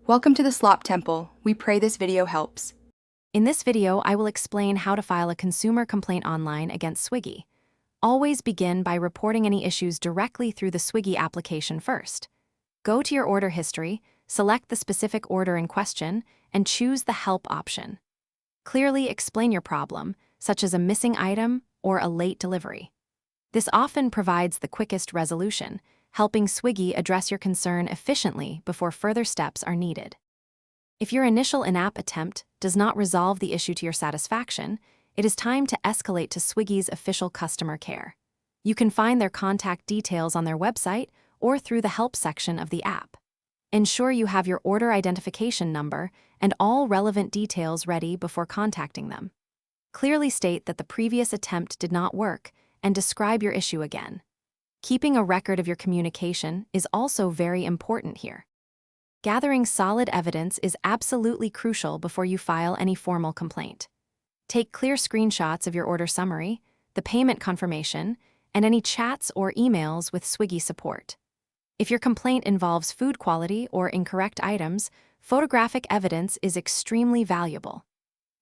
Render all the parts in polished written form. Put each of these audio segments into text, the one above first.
Welcome to the Slop Temple. We pray this video helps. In this video, I will explain how to file a consumer complaint online against Swiggy. Always begin by reporting any issues directly through the Swiggy application first. Go to your order history, select the specific order in question, and choose the Help option. Clearly explain your problem, such as a missing item or a late delivery. This often provides the quickest resolution, helping Swiggy address your concern efficiently before further steps are needed. If your initial in-app attempt does not resolve the issue to your satisfaction, it is time to escalate to Swiggy's official customer care. You can find their contact details on their website or through the Help section of the app. Ensure you have your order identification number and all relevant details ready before contacting them. Clearly state that the previous attempt did not work and describe your issue again. Keeping a record of your communication is also very important here. Gathering solid evidence is absolutely crucial before you file any formal complaint. Take clear screenshots of your order summary, the payment confirmation, and any chats or emails with Swiggy support. If your complaint involves food quality or incorrect items, photographic evidence is extremely valuable.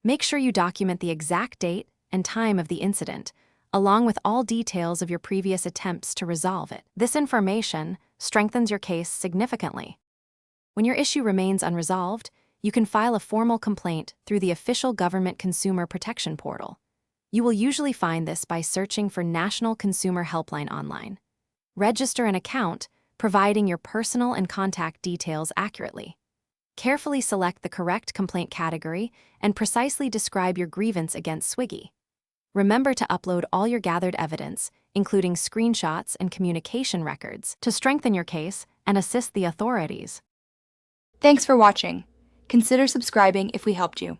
Make sure you document the exact date and time of the incident, along with all details of your previous attempts to resolve it. This information strengthens your case significantly. When your issue remains unresolved, you can file a formal complaint through the official government consumer protection portal. You will usually find this by searching for National Consumer Helpline online. Register an account, providing your personal and contact details accurately. Carefully select the correct complaint category and precisely describe your grievance against Swiggy. Remember to upload all your gathered evidence, including screenshots and communication records, to strengthen your case and assist the authorities. Thanks for watching. Consider subscribing if we helped you.